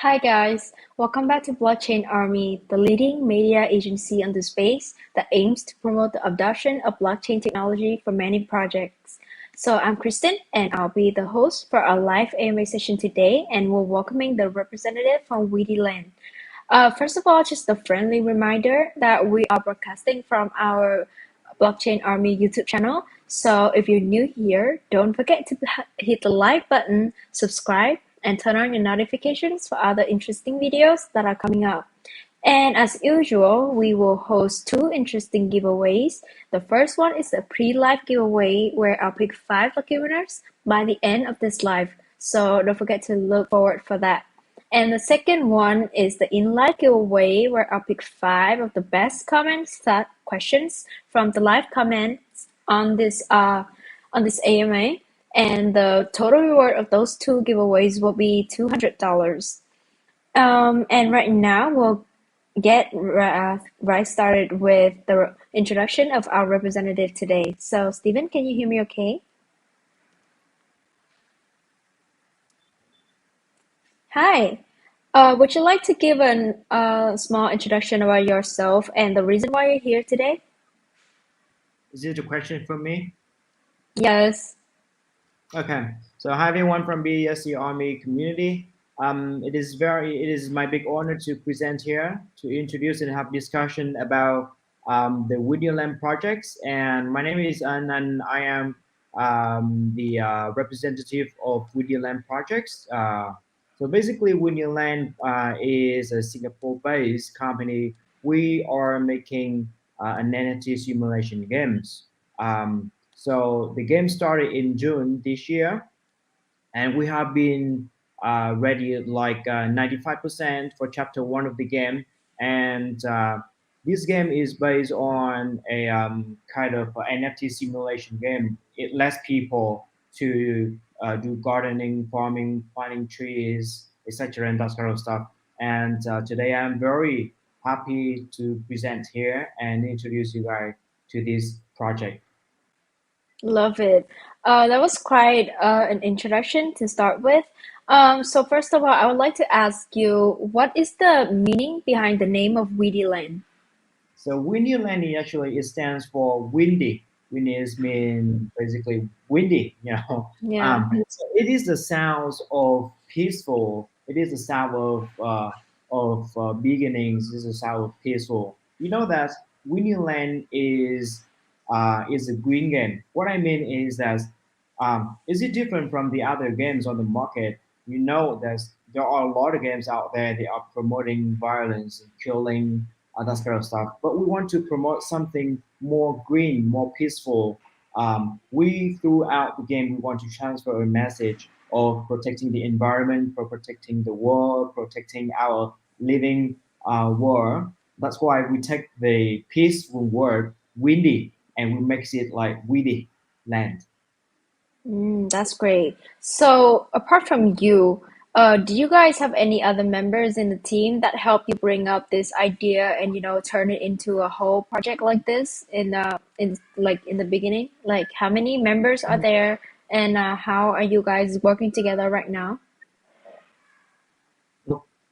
Hi guys, welcome back to Blockchain Army, the leading media agency on the space that aims to promote the adoption of blockchain technology for many projects. So I'm Kristen and I'll be the host for our live AMA session today and we're welcoming the representative from WidiLand. First of all, just a friendly reminder that we are broadcasting from our Blockchain Army YouTube channel. So if you're new here, don't forget to hit the like button, subscribe, and turn on your notifications for other interesting videos that are coming up. And as usual, we will host two interesting giveaways. The first one is a pre-live giveaway where I'll pick 5 lucky winners by the end of this live. So don't forget to look forward for that. And the second one is the in-live giveaway where I'll pick 5 of the best questions from the live comments on this AMA. And the total reward of those two giveaways will be $200. And right now we'll get right started with the introduction of our representative today. So Stephen, can you hear me okay? Hi. Would you like to give a small introduction about yourself and the reason why you're here today? Is it a question for me? Yes. Okay. So hi everyone from BSC Army community. It is my big honor to present here to introduce and have discussion about the WidiLand projects. And my name is An, and I am the representative of WidiLand projects. So basically, WidiLand is a Singapore-based company. We are making an NFT simulation games. So the game started in June this year, and we have been ready like 95% for chapter one of the game. And this game is based on a kind of NFT simulation game. It lets people to do gardening, farming, planting trees, etc., and that kind of stuff. And today I'm very happy to present here and introduce you guys to this project. Love it. That was quite an introduction to start with. So first of all, I would like to ask you, what is the meaning behind the name of Weedy Land? So windy landing actually it stands for windy. Windy is mean basically windy, you know. Yeah. So it is the sounds of peaceful. It is the sound of beginnings. It is the sound of peaceful. You know that windy land is a green game. What I mean is that is it different from the other games on the market? You know that there are a lot of games out there. They are promoting violence and killing that kind of stuff. But we want to promote something more green, more peaceful. We throughout the game, we want to transfer a message of protecting the environment, for protecting the world, protecting our living world. That's why we take the peaceful word windy and we make it like weedy land. That's great. So apart from you, do you guys have any other members in the team that help you bring up this idea and turn it into a whole project like this in the beginning? Like how many members are there and how are you guys working together right now?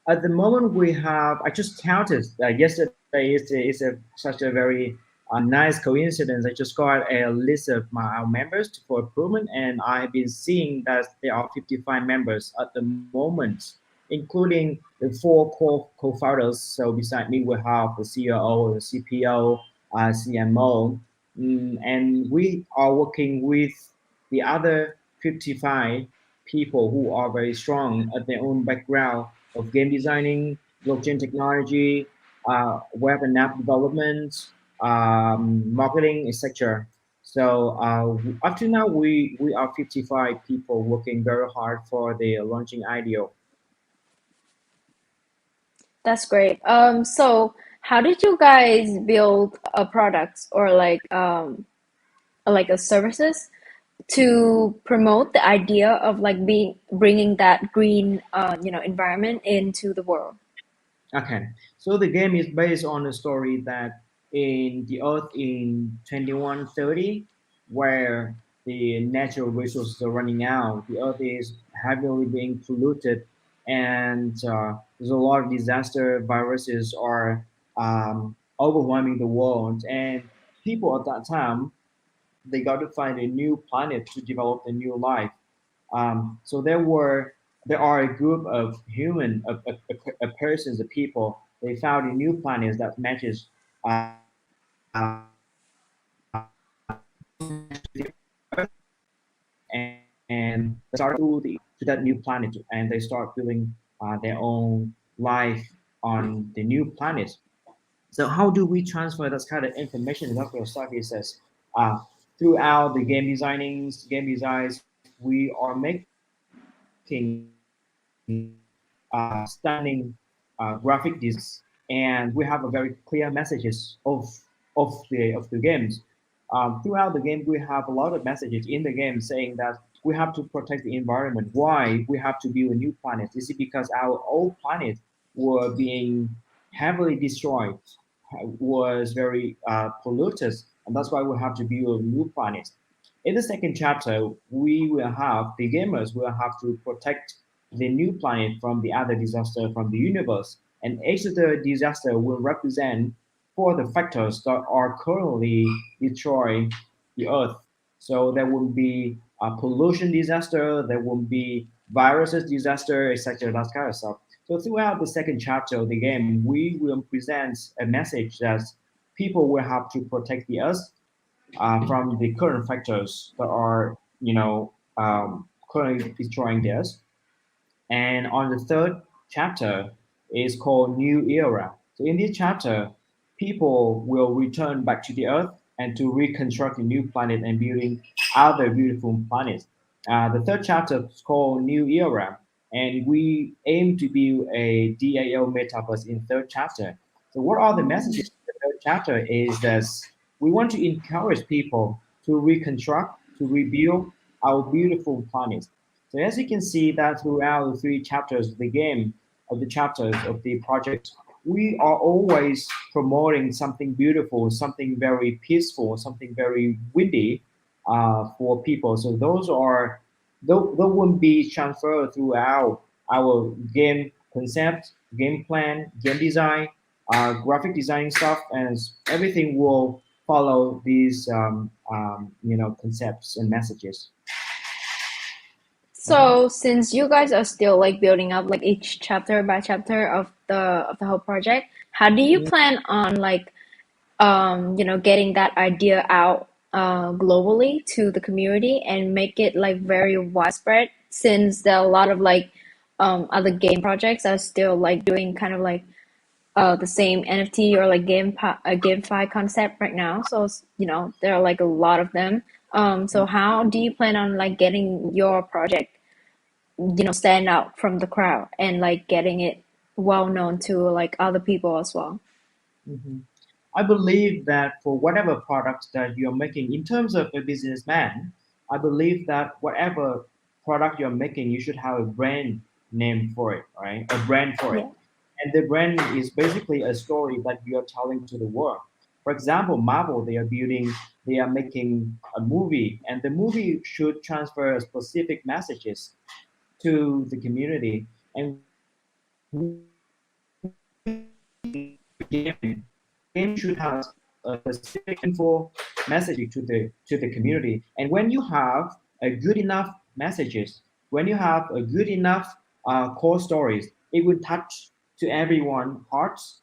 At the moment, we have, I just counted yesterday such a very nice coincidence. I just got a list of our members for improvement, and I've been seeing that there are 55 members at the moment, including the four co-founders. So beside me, we have the CEO, the CPO, CMO, and we are working with the other 55 people who are very strong at their own background of game designing, blockchain technology, web and app development, marketing, etc. So up to now, we are 55 people working very hard for the launching IDO. That's great. So how did you guys build a product or like a services to promote the idea of like being bringing that green environment into the world? Okay, so the game is based on a story that in the Earth in 2130, where the natural resources are running out, the Earth is heavily being polluted, and there's a lot of disaster. Viruses are overwhelming the world, and people at that time they got to find a new planet to develop a new life. So there are a group of human, of persons, of people. They found a new planet that matches and they start to that new planet, and they start building their own life on the new planet. So how do we transfer that kind of information? That's what Saki says. Uh, Throughout the game designs, we are making stunning graphic designs, and we have a very clear messages of the games. Throughout the game, we have a lot of messages in the game saying that we have to protect the environment. Why we have to build a new planet? Is it because our old planet were being heavily destroyed, was very polluted, and that's why we have to build a new planet. In the second chapter, we will have the gamers will have to protect the new planet from the other disaster from the universe, and each of the disaster will represent four of the factors that are currently destroying the Earth. So there will be a pollution disaster, there will be viruses disaster, etc. That kind of stuff. So throughout the second chapter of the game, we will present a message that people will have to protect the Earth from the current factors that are, currently destroying this. And on the third chapter is called New Era. So in this chapter, people will return back to the Earth and to reconstruct a new planet and building other beautiful planets. The third chapter is called New Era, and we aim to build a DAO metaverse in third chapter. So what are the messages in the third chapter is that we want to encourage people to reconstruct, to rebuild our beautiful planet. So as you can see that throughout the three chapters of the game, of the chapters of the project, we are always promoting something beautiful, something very peaceful, something very windy for people. So those won't be transferred throughout our game concept, game plan, game design, graphic design stuff, and everything will follow these concepts and messages. Uh-huh. So since you guys are still like building up like each chapter by chapter of the whole project, how do you plan on like getting that idea out globally to the community and make it like very widespread since there are a lot of like other game projects are still like doing kind of like the same NFT or like GameFi concept right now. So there are like a lot of them. So how do you plan on like getting your project stand out from the crowd and like getting it well known to like other people as well? Mhm. I believe that for whatever product that you're making, in terms of a businessman, I believe that whatever product you're making, you should have a brand name for it, right? A brand for it. Yeah. And the brand is basically a story that you're telling to the world. For example, Marvel, they are making a movie, and the movie should transfer specific messages to the community. And we believe that game should have a specific info messaging to the community. And when you have a good enough messages, when you have a good enough core stories, it will touch to everyone hearts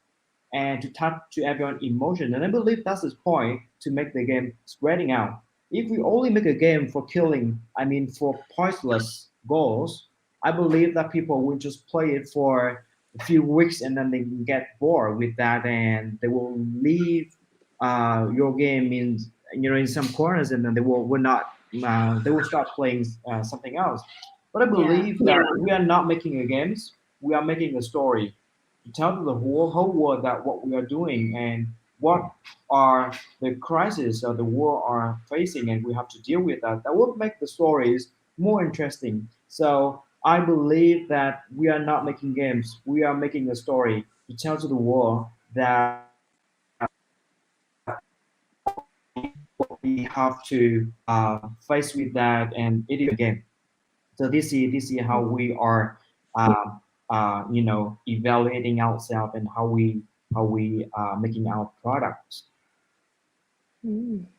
and to touch to everyone emotion. And I believe that's the point to make the game spreading out. If we only make a game for killing, I mean for pointless goals, I believe that people will just play it for a few weeks and then they get bored with that and they will leave your game in some corners and then will not they will start playing something else. But I Yeah. believe that we are not making a games, we are making a story to tell to the whole world that what we are doing and what are the crises that the world are facing and we have to deal with that. That will make the stories more interesting. So I believe that we are not making games. We are making a story to tell to the world that what we have to face with that, and it is a game. So this is how we are. evaluating ourselves and how we making our products.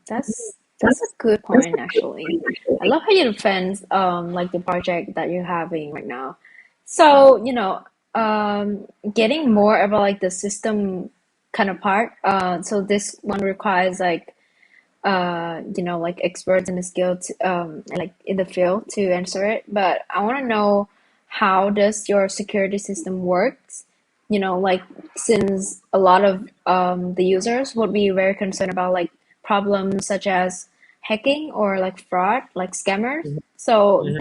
That's a good point actually. I love how you defend like the project that you're having right now. So, getting more about like the system kind of part. So this one requires like like experts in the skill to, like in the field to answer it. But I want to know, how does your security system works? Like, since a lot of the users would be very concerned about like problems such as hacking or like fraud, like scammers. So Mhm.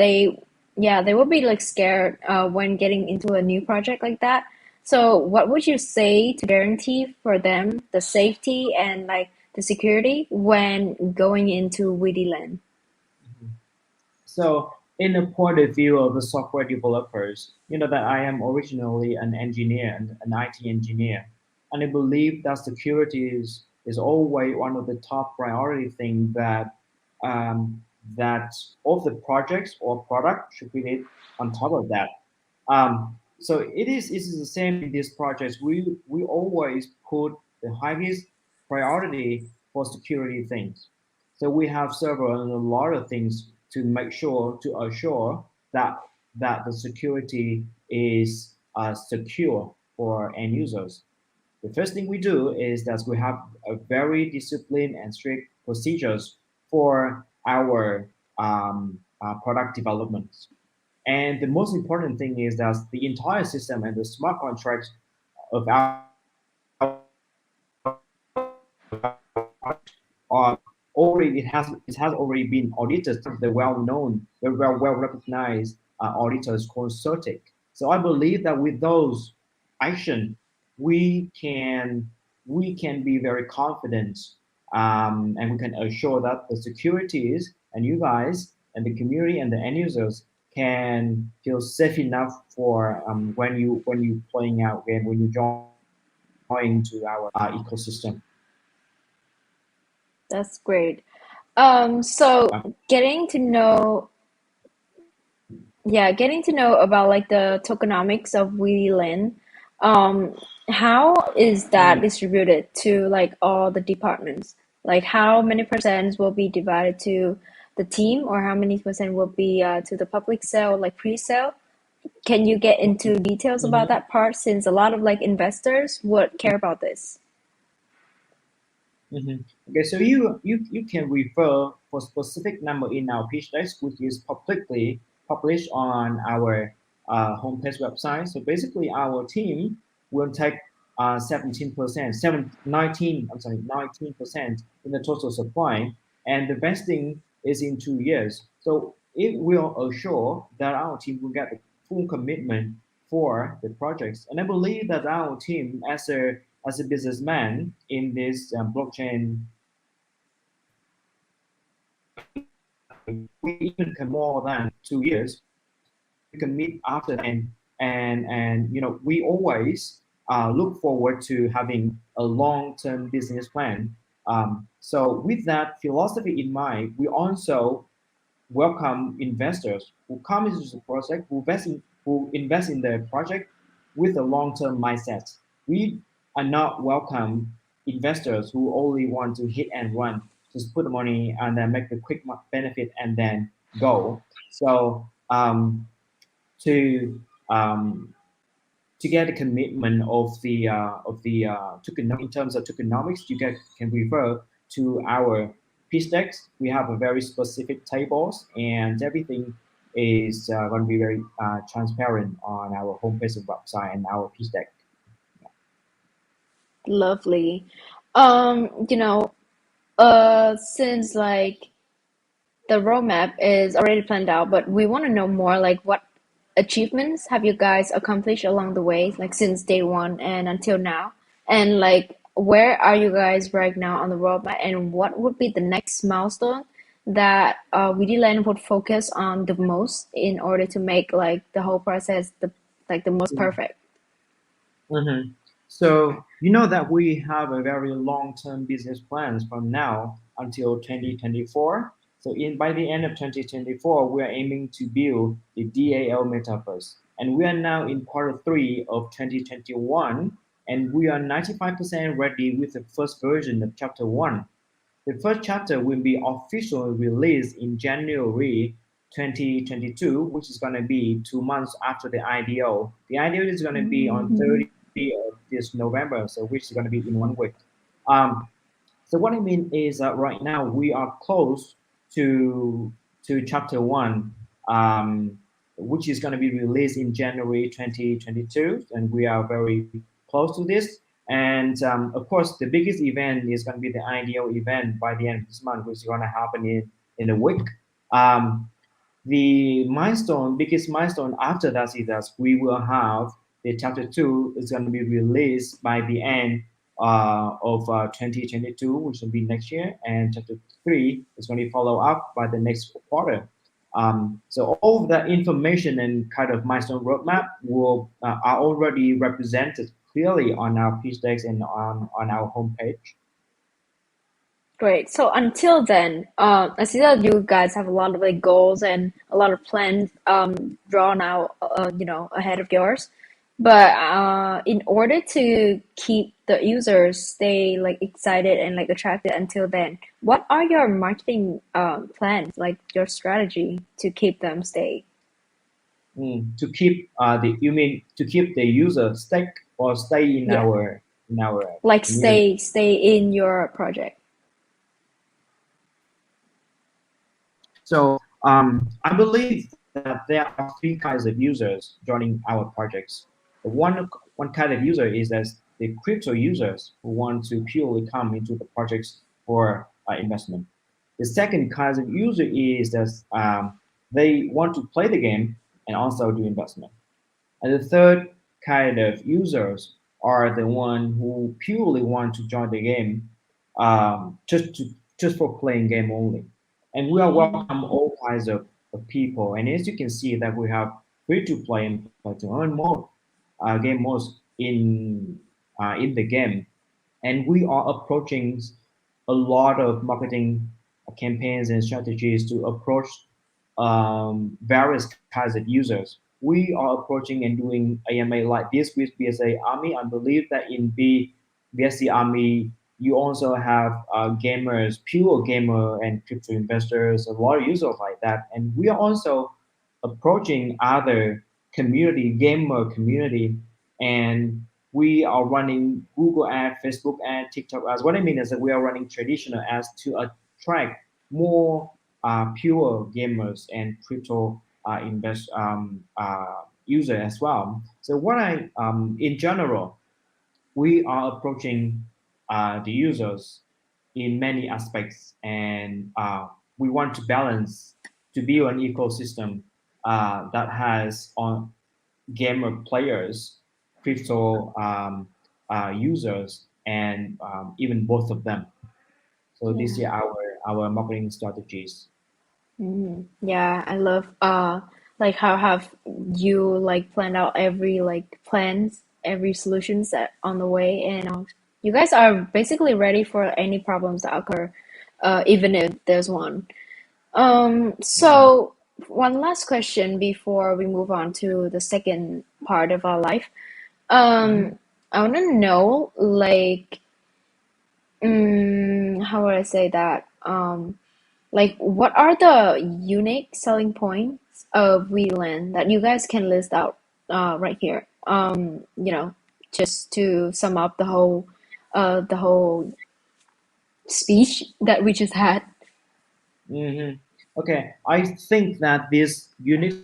they would be like scared when getting into a new project like that. So what would you say to guarantee for them the safety and like the security when going into WidiLand? So, in the point of view of the software developers, you know that I am originally an engineer and an IT engineer, and I believe that security is always one of the top priority thing that all the projects or product should be need on top of that. So it is the same in these projects. We always put the highest priority for security things. So we have several and a lot of things to make sure to assure that the security is secure for end users. The first thing we do is that we have a very disciplined and strict procedures for our product development. And the most important thing is that the entire system and the smart contracts of our are already it has already been audited from the well-known, well recognized auditors called CERTIC. So I believe that with those action, we can we can be very confident, and we can assure that the securities and you guys and the community and the end users can feel safe enough for when you playing out game when you join to our ecosystem. That's great. So getting to know, yeah, getting to know about like the tokenomics of WeLin, um, how is that distributed to like all the departments? Like how many percent will be divided to the team, or how many percent will be to the public sale, like pre-sale? Can you get into details about Mhm. that part, since a lot of like investors would care about this? Okay, so you can refer for specific number in our pitch deck, which is publicly published on our homepage website. So basically, our team will take 17%, 19, I'm sorry, 19% in the total supply, and the vesting is in 2 years. So it will assure that our team will get the full commitment for the projects. And I believe that our team, as a businessman in this blockchain we even can more than 2 years. We can meet after that, and we always look forward to having a long-term business plan. So with that philosophy in mind, we also welcome investors who come into the project, who invest in the project with a long-term mindset. We are not welcome investors who only want to hit and run, just put the money and then make the quick benefit and then go. So to um, to get a commitment of the in terms of tokenomics, you can refer to our pitch decks. We have a very specific tables, and everything is going to be very transparent on our homepage and website and our pitch deck. Lovely. Since like the roadmap is already planned out, but we want to know more like what achievements have you guys accomplished along the way, like since day one and until now? And like where are you guys right now on the roadmap, and what would be the next milestone that WidiLand would focus on the most in order to make like the whole process the most perfect? Mhm. So you know that we have a very long-term business plans from now until 2024. So in by the end of 2024, we are aiming to build the DAL metaverse. and we are now in quarter three of 2021, and we are 95% ready with the first version of chapter one. The first chapter will be officially released in January 2022, which is going to be 2 months after the IDO. The IDO is going to be on Mm-hmm. 30 of this November, so which is going to be in 1 week. Um, so what I mean is that right now we are close to chapter one, which is going to be released in January 2022, and we are very close to this. And of course, the biggest event is going to be the IDO event by the end of this month, which is going to happen in a week. Um, the milestone, biggest milestone after that is that we will have the chapter two is going to be released by the end of 2022, which will be next year, and chapter three is going to be follow up by the next quarter. So all of that information and kind of milestone roadmap will are already represented clearly on our pitch decks and on our homepage. Great. So until then, I see that you guys have a lot of like goals and a lot of plans drawn out, ahead of yours. But in order to keep the users stay like excited and like attracted until then, what are your marketing plans, like your strategy to keep them stay? To keep the you mean to keep the user stick or stay Yeah, in our like community? stay in your project. So I believe that there are three kinds of users joining our projects. One kind of user is as the crypto users who want to purely come into the projects for investment. The second kind of user is that they want to play the game and also do investment. And the third kind of users are the one who purely want to join the game just for playing game only. And we are Mm, welcome all kinds of people. And as you can see that we have free to play and play to earn more game modes in the game, and we are approaching a lot of marketing campaigns and strategies to approach various kinds of users. We are approaching and doing AMA like this with BSA Army. I believe that in BSC Army, you also have gamers, pure gamer and crypto investors, a lot of users like that. And we are also approaching other community, gamer community, and we are running Google ad, Facebook ad, TikTok ads. What I mean is that we are running traditional ads to attract more pure gamers and crypto invest user as well. So what in general, we are approaching the users in many aspects, and we want to balance to build an ecosystem that has on gamer players, crypto users, and even both of them. So these yeah. are our marketing strategies. Yeah, I love like how have you like planned out every like plans, every solutions that on the way, and you guys are basically ready for any problems that occur, even if there's one. Yeah. So one last question before we move on to the second part of our life. Mhm. I want to know like, how would I say that? Like, what are the unique selling points of WidiLand that you guys can list out right here? Just to sum up the whole speech that we just had. hmm Okay, I think that this unique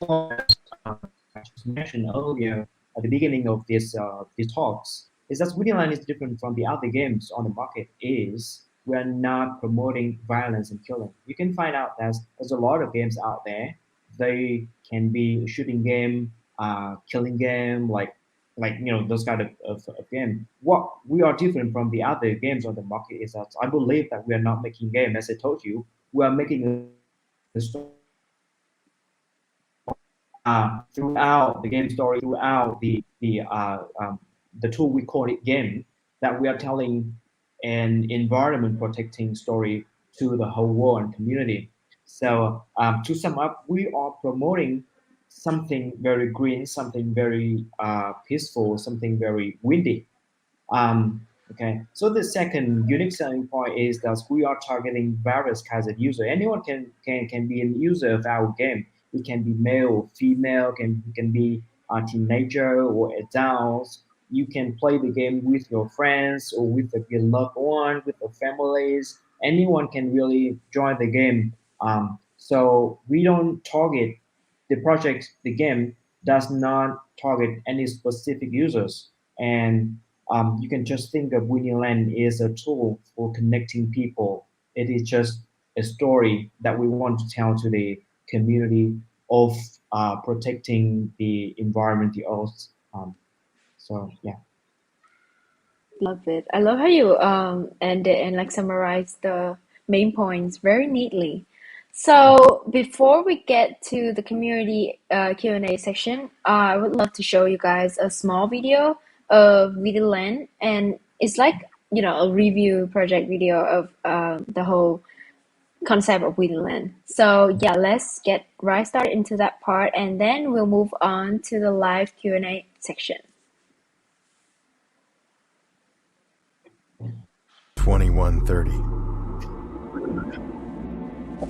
I just mentioned earlier at the beginning of these talks is that WidiLand is different from the other games on the market. Is we are not promoting violence and killing. You can find out that there's a lot of games out there. They can be a shooting game, killing game, like those kind of game. What we are different from the other games on the market is that I believe that we are not making game. As I told you, we are making a story throughout the game story, throughout the tool we call it game, that we are telling an environment protecting story to the whole world and community. So to sum up, we are promoting something very green, something very peaceful, something very windy. Okay, so the second unique selling point is that we are targeting various kinds of user. Anyone can be a user of our game. It can be male or female, can be a teenager or adults. You can play the game with your friends or with your loved one, with your families. Anyone can really join the game. So we don't target the project. The game does not target any specific users, and you can just think of WidiLand is a tool for connecting people. It is just a story that we want to tell to the community of protecting the environment, the earth. So yeah. Love it. I love how you end it and like summarize the main points very neatly. So before we get to the community Q&A section, I would love to show you guys a small video of WidiLand, and it's like, you know, a review project video of the whole concept of WidiLand. So yeah, let's get right started into that part, and then we'll move on to the live Q&A section. 2130.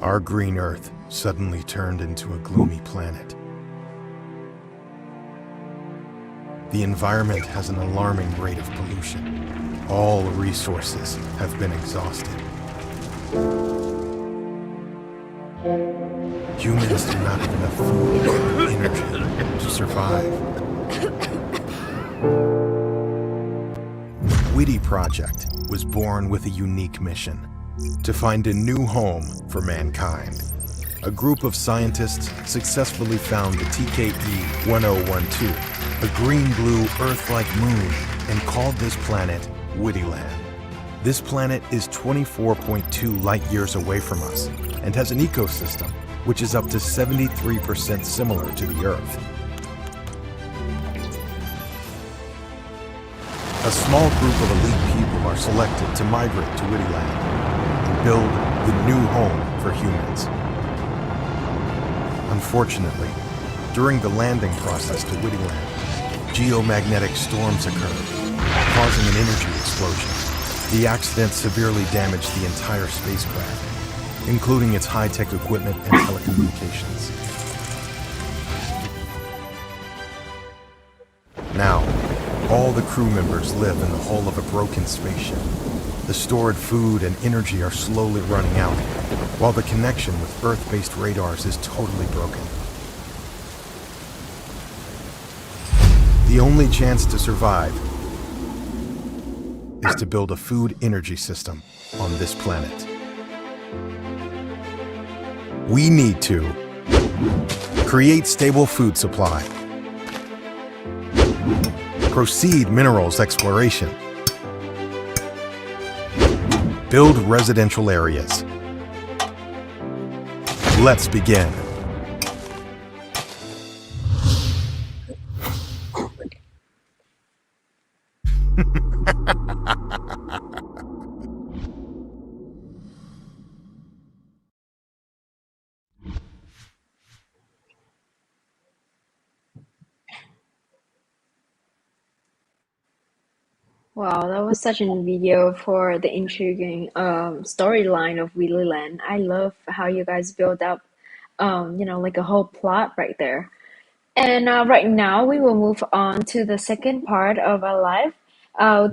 Our green Earth suddenly turned into a gloomy planet. The environment has an alarming rate of pollution. All resources have been exhausted. Humans do not have enough food or energy to survive. Widi Project was born with a unique mission: to find a new home for mankind. A group of scientists successfully found the TKE 1012, a green-blue Earth-like moon, and called this planet WidiLand. This planet is 24.2 light-years away from us and has an ecosystem which is up to 73% similar to the Earth. A small group of elite people are selected to migrate to WidiLand and build the new home for humans. Unfortunately, during the landing process to WidiLand, geomagnetic storms occurred, causing an energy explosion. The accident severely damaged the entire spacecraft, including its high-tech equipment and telecommunications. Now, all the crew members live in the hull of a broken spaceship. The stored food and energy are slowly running out, while the connection with Earth-based radars is totally broken. The only chance to survive is to build a food energy system on this planet. We need to create stable food supply, proceed minerals exploration, build residential areas. Let's begin. Wow, that was such a video for the intriguing storyline of WidiLand. I love how you guys build up, you know, like a whole plot right there. And right now, we will move on to the second part of our live.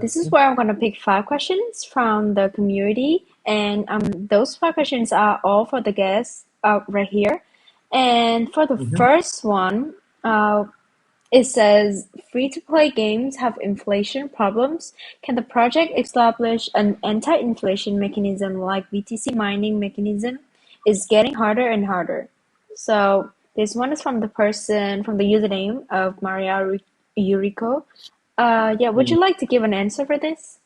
This is where I'm going to pick 5 questions from the community. And those 5 questions are all for the guests right here. And for the Mhm. first one, it says, free-to-play games have inflation problems. Can the project establish an anti-inflation mechanism like BTC mining mechanism? Is getting harder and harder. So this one is from the person, from the username of Maria Yuriko. Yeah, would you like to give an answer for this?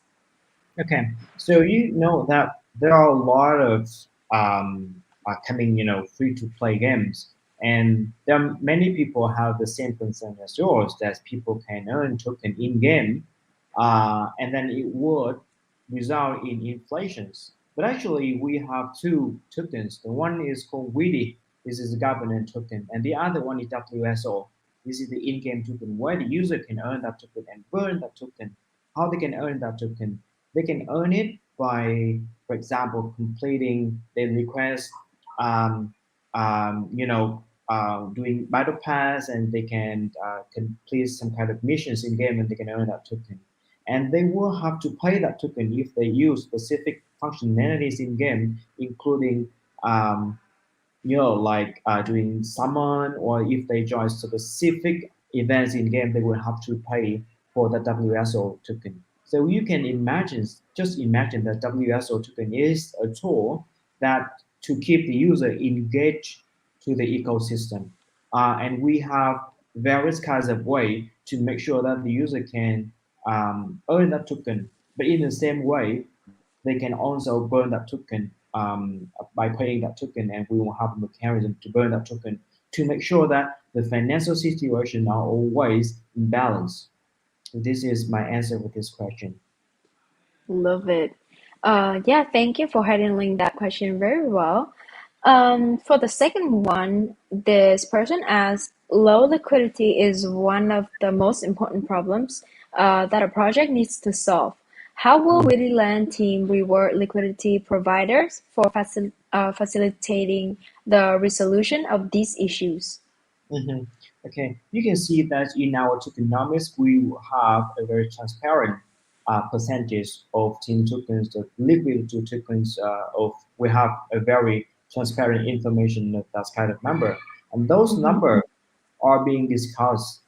Okay, so you know that there are a lot of coming, free to play games, and there are many people have the same concern as yours that people can earn token in game, and then it would result in inflations. But actually, we have two tokens. The one is called WiDi. This is a governance token, and the other one is WSO. This is the in-game token where the user can earn that token and burn that token. How they can earn that token? They can earn it by, for example, completing the request, um, doing battle pass, and they can complete some kind of missions in game, and they can earn that token. And they will have to pay that token if they use specific functionalities in game, including like doing summon, or if they join specific events in game, they will have to pay for the WSO token. So you can imagine, just imagine that WSO token is a tool that to keep the user engaged to the ecosystem. And we have various kinds of way to make sure that the user can earn that token. But in the same way, they can also burn that token by paying that token, and we will have a mechanism to burn that token to make sure that the financial situation are always in balance. So this is my answer with this question. Love it. Yeah, thank you for handling that question very well. For the second one, this person asks, low liquidity is one of the most important problems that a project needs to solve. How will WidiLand team reward liquidity providers for facilitating the resolution of these issues? Mhm. Okay, you can see that in our tokenomics, we have a very transparent percentage of team tokens, the liquidity tokens of, we have a very transparent information of that kind of number. And those Mm-hmm. numbers are being discussed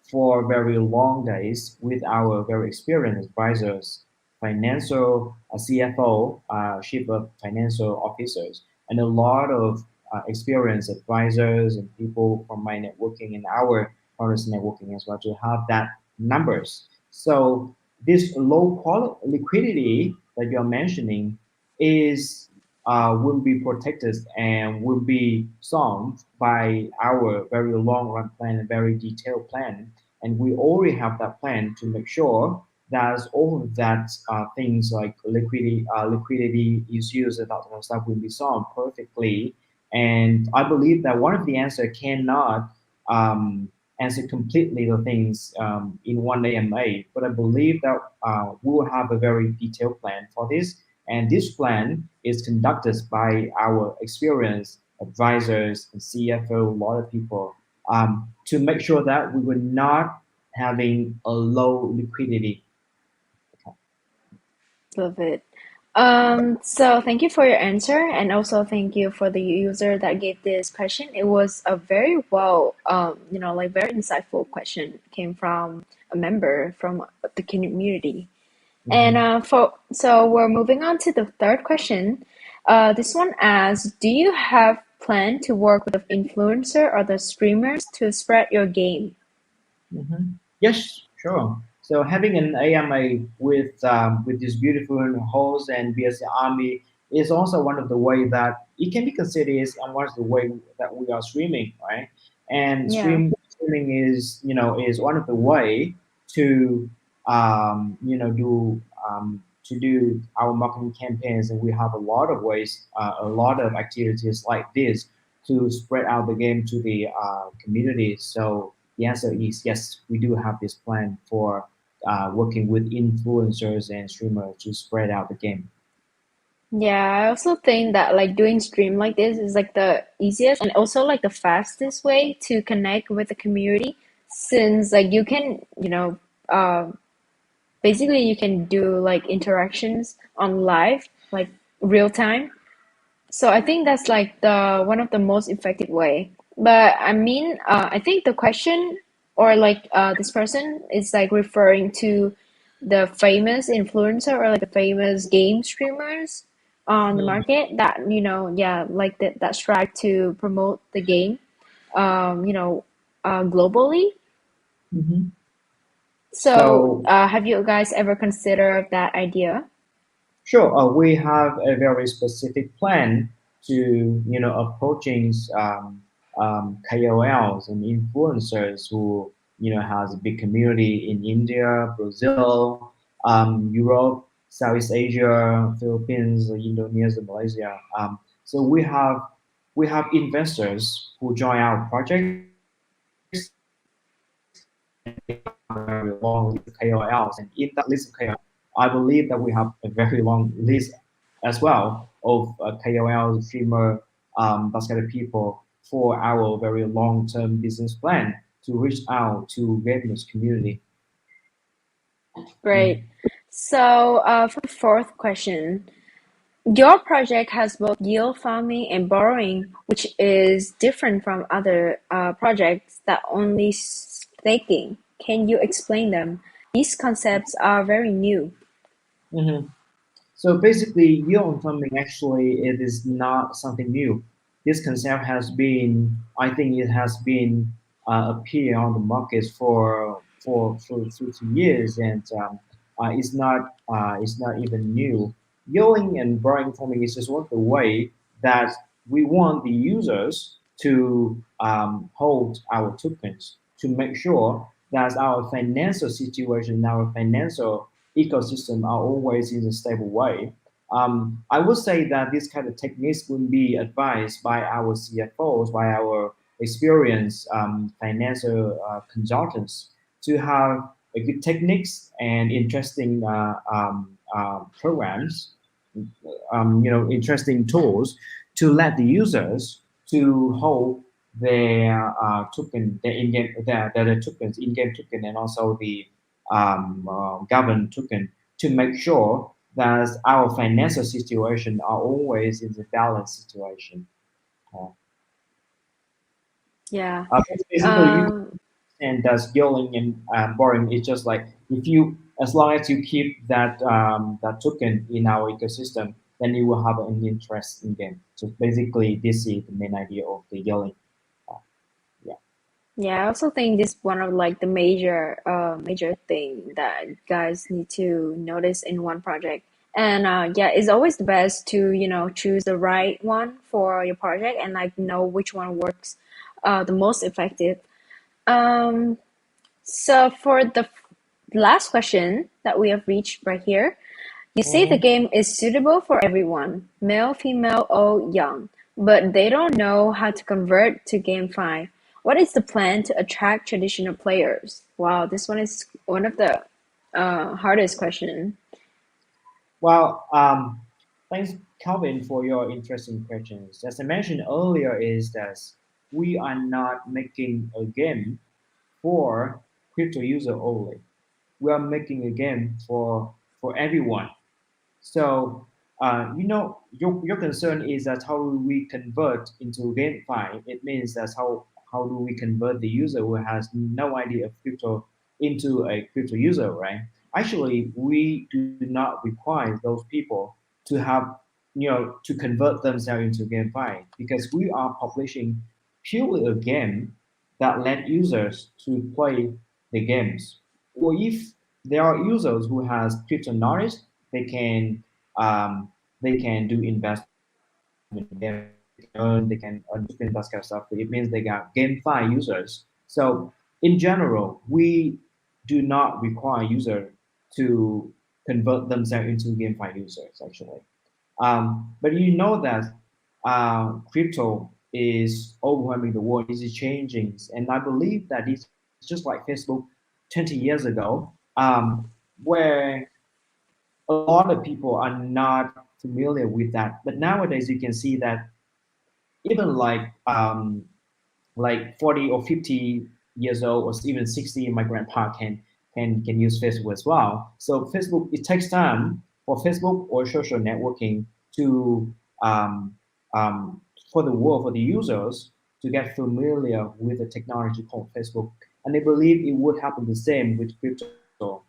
for very long days with our very experienced advisors, financial CFO, chief of financial officers, and a lot of experienced advisors and people from my networking and our partners networking as well to have that numbers. So this low quality liquidity that you're mentioning is will be protected and will be solved by our very long run plan and very detailed plan. And we already have that plan to make sure that all of that things like liquidity issues and that kind of stuff will be solved perfectly. And I believe that one of the answer cannot answer completely the things in one AMA, but I believe that we will have a very detailed plan for this. And this plan is conducted by our experienced advisors and CFO, a lot of people, to make sure that we were not having a low liquidity. Love it. So thank you for your answer, and also thank you for the user that gave this question. It was a very well, like very insightful question. Came from a member from the community. And Mhm. so we're moving on to the third question. This one asks, do you have plan to work with the influencer or the streamers to spread your game? Yes, sure. So having an AMA with this beautiful host and BSC Army is also one of the way that it can be considered is and one of the way that we are streaming, right? And Yeah. streaming is is one of the way to to do our marketing campaigns, and we have a lot of ways, a lot of activities like this to spread out the game to the community. So the answer is yes, we do have this plan for working with influencers and streamers to spread out the game. Yeah, I also think that like doing stream like this is like the easiest and also like the fastest way to connect with the community since like you can, basically you can do like interactions on live, like real time. So I think that's like the one of the most effective way. But I mean, I think the question or like this person is like referring to the famous influencer or like the famous game streamers on the Mhm. market that yeah, like that strive to promote the game, globally. Mhm. So So have you guys ever considered that idea? sure, we have a very specific plan to approaching KOLs and influencers who has a big community in India, Brazil, Europe. Southeast Asia, Philippines, Indonesia, Malaysia. So we have investors who join our projects, and they have a very long list of KOLs. And in that list of KOLs, I believe that we have a very long list as well of KOLs, streamer, that kind of people for our very long-term business plan to reach out to Vietnamese community. Great. So, for the fourth question, your project has both yield farming and borrowing, which is different from other projects that only staking. Can you explain them? These concepts are very new. Mm-hmm. So basically, yield farming actually it is not something new. This concept has been, I think, it has been appear on the markets for years, and it's not even new. Yielding and borrowing farming is just one of the way that we want the users to hold our tokens to make sure that our financial situation, our financial ecosystem are always in a stable way. I would say that this kind of techniques will be advised by our CFOs, by our experienced financial consultants to have a good techniques and interesting programs, interesting tools to let the users to hold their token, their in-game, their tokens, in-game token, and also the governed token to make sure that our financial situation are always in the balanced situation. Uh, Yeah. Basically, you Um, and that's yielding and borrowing. It's just like if you, as long as you keep that token in our ecosystem, then you will have an interest in game. So basically, this is the main idea of the yielding. Uh, yeah. yeah, I also think this is one of like the major thing that guys need to notice in one project. And yeah, it's always the best to, choose the right one for your project and like know which one works the most effective. Um, so for the last question that we have reached right here, you say the Mhm. game is suitable for everyone, male, female, old, young, but they don't know how to convert to GameFi. What is the plan to attract traditional players? Wow, this one is one of the hardest question. Well, thanks, Calvin, for your interesting questions. As I mentioned earlier, is that we are not making a game for crypto user only. We are making a game for everyone. So, your concern is that how do we convert into GameFi? It means that how do we convert the user who has no idea of crypto into a crypto user, right? Actually, we do not require those people to have, to convert themselves into GameFi because we are publishing purely a game that let users to play the games. Or if there are users who has crypto knowledge, they can they can do investment in game, they can earn tokens, that kind of stuff. It means they got GameFi users. So in general, we do not require user to convert themselves into GameFi users actually. But you know that crypto is overwhelming the world, is changing, and I believe that it's just like Facebook 20 years ago, where a lot of people are not familiar with that. But nowadays, you can see that even like 40 or 50 years old, or even 60, my grandpa can use Facebook as well. So Facebook, it takes time for Facebook or social networking to um, um, for the world, for the users to get familiar with the technology called Facebook. And they believe it would happen the same with crypto.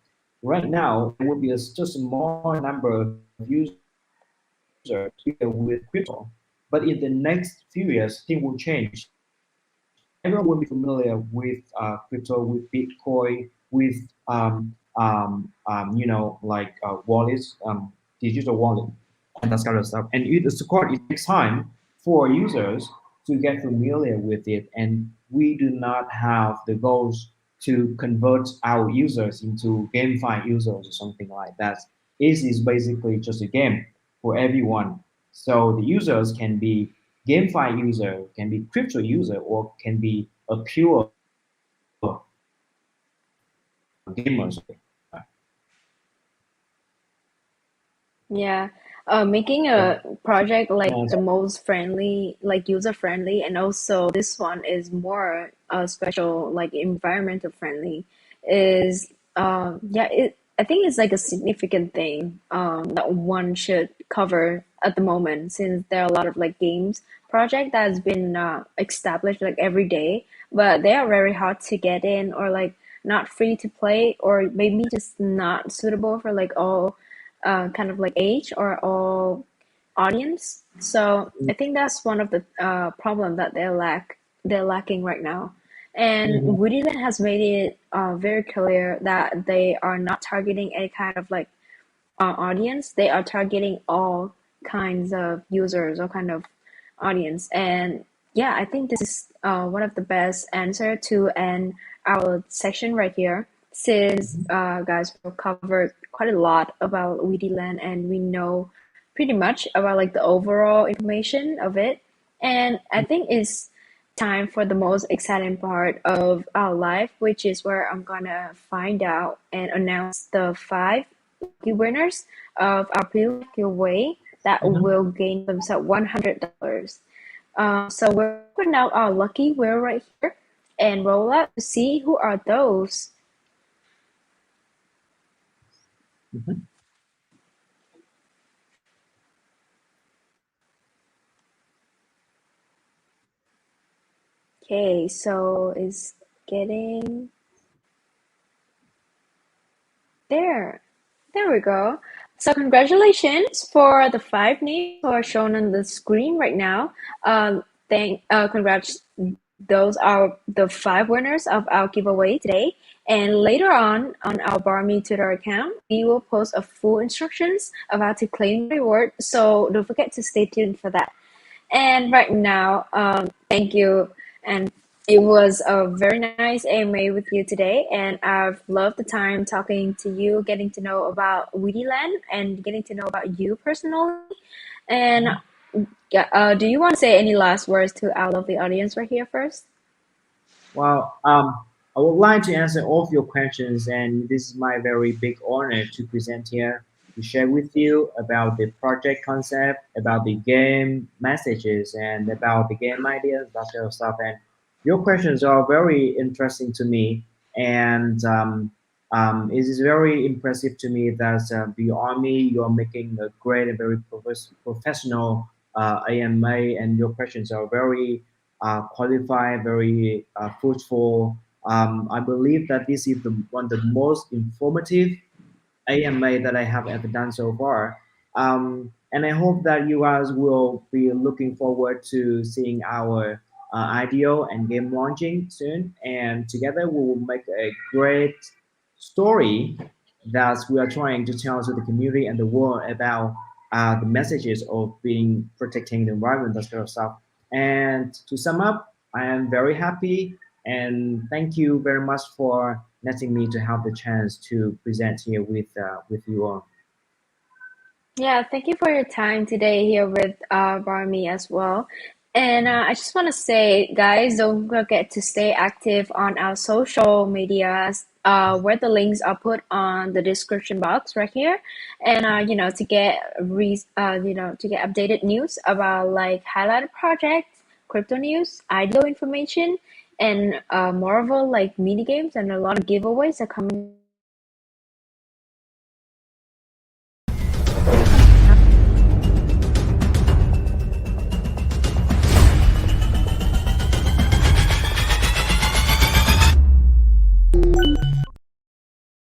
Right now, there would be just a small number of users familiar with crypto, but in the next few years, things will change. Everyone will be familiar with crypto, with Bitcoin, with wallets, digital wallet, and that kind of stuff. And of course, it takes time for users to get familiar with it, and we do not have the goals to convert our users into GameFi users or something like that. is basically just a game for everyone. So the users can be GameFi user, can be crypto user, or can be a pure gamers. Yeah, making Yeah. a project like Yes. the most friendly, like user friendly, and also this one is more special, like environmental friendly, is yeah, I think it's like a significant thing that one should cover at the moment, since there are a lot of like games project that has been established like every day, but they are very hard to get in, or like not free to play, or maybe just not suitable for like all kind of like age or all audience. So I think that's one of the problem that they're lacking right now. And Mhm. WidiLand has made it very clear that they are not targeting any kind of like audience. They are targeting all kinds of users, all kind of audience. And yeah, I think this is one of the best answer to end our section right here. Since guys, we covered quite a lot about WidiLand, and we know pretty much about like the overall information of it. And I think it's time for the most exciting part of our life, which is where I'm gonna find out and announce the five lucky winners of our pre giveaway that Mhm. will gain themselves $100. So we're putting out our lucky wheel right here and roll up to see who are those. Mhm. Okay, so it's getting there. There we go. So congratulations for the five names who are shown on the screen right now. Congrats. Those are the five winners of our giveaway today. And later on our Barmy Twitter account, we will post a full instructions of how to claim the reward. So don't forget to stay tuned for that. And right now, thank you. And it was a very nice AMA with you today. And I've loved the time talking to you, getting to know about WidiLand and getting to know about you personally. And yeah, do you want to say any last words to our lovely audience right here first? Well, I would like to answer all of your questions, and this is my very big honor to present here to share with you about the project concept, about the game messages, and about the game ideas, that sort of stuff. And your questions are very interesting to me, and it is very impressive to me that the army you're making a great and very professional AMA, and your questions are very qualified, very fruitful. I believe that this is one of the most informative AMA that I have ever done so far. And I hope that you guys will be looking forward to seeing our IDO and game launching soon. And together we will make a great story that we are trying to tell to the community and the world about the messages of being protecting the environment, that sort of stuff. And to sum up, I am very happy and thank you very much for letting me to have the chance to present here with you all. Yeah, thank you for your time today here with Barmy as well. And I just want to say, guys, don't forget to stay active on our social medias, where the links are put on the description box right here. And to get to get updated news about like highlighted projects, crypto news, IDO information, and more of all like mini games and a lot of giveaways are coming